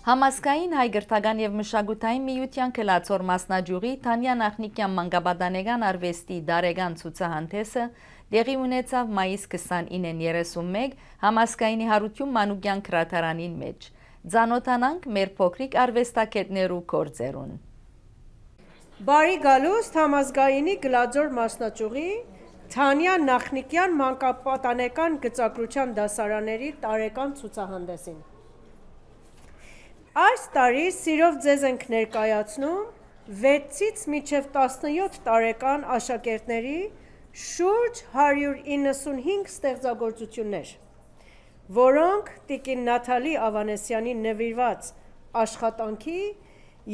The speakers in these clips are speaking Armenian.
Համազգային հայգրթական եւ մշակութային միության քլացոր մասնաճյուղի Թանյա Նախնիկյան մանկաբադանեգան արվեստի դարեգան ցուցահանդեսը տեղի ունեցավ մայիս 29-31 Համազգայինի Հարություն Մանուկյան քրատարանին մեջ։ Ձանոթանանք մեր փոքրիկ արվեստագետներու գործերուն։ Բարի գալուստ Համազգայինի գլաձոր մասնաճյուղի Թանյա Նախնիկյան մանկապատանեկան գծագրության դասարաների տարեկան ցուցահանդեսին։ Այս տարի սիրով ձեզ ենք ներկայացնում 6-ից մինչև 17 տարեկան աշակերտների շուրջ 195 ստեղծագործություններ, որոնք տիկին Նաթալի Ավանեսյանին նվիրված աշխատանքի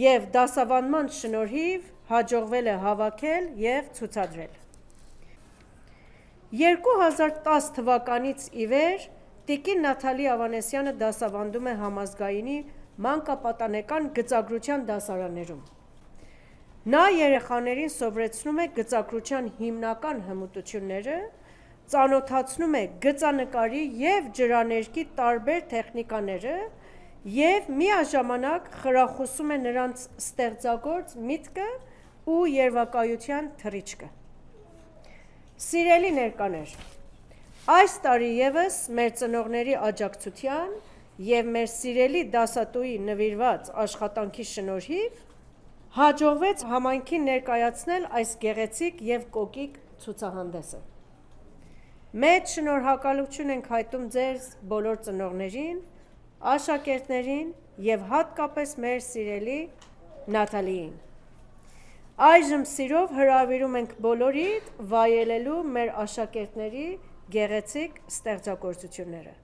և դասավանդման շնորհիվ հաջողվել է հավաքել և ցուցադրել։ 2010 թվականից ի վեր տիկին Նաթալի Ավանեսյանը դասավանդում է Համազգայինի մանկապատանեկան գծագրության դասարաններում։ Նա երեխաներին սովորեցնում է գծագրության հիմնական հմտությունները, ծանոթացնում է գծանկարի և ջրաներկի տարբեր տեխնիկաները և միաժամանակ խրախուսում է նրանց ստեղծագործ միտքը ու երևակայության թռիչքը։ Սիրելի ներկաներ, այս տարի ևս մեր ծնողների աջակցության և մեր սիրելի դասատուի նվիրված աշխատանքի շնորհիվ հաջողվեց համայնքին ներկայացնել այս գեղեցիկ և կոկիկ ցուցահանդեսը։ Մեծ շնորհակալություն ենք հայտնում ձեզ բոլոր ծնողներին, աշակերտներին և հատկապես մեր սիրելի Նաթալիին։ Այժմ սիրով հրավիրում ենք բոլորիդ վայելելու մեր աշակերտների գեղեցիկ ստեղծագործությունները։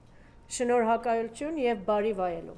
Շնորհակալություն և բարի վայելում։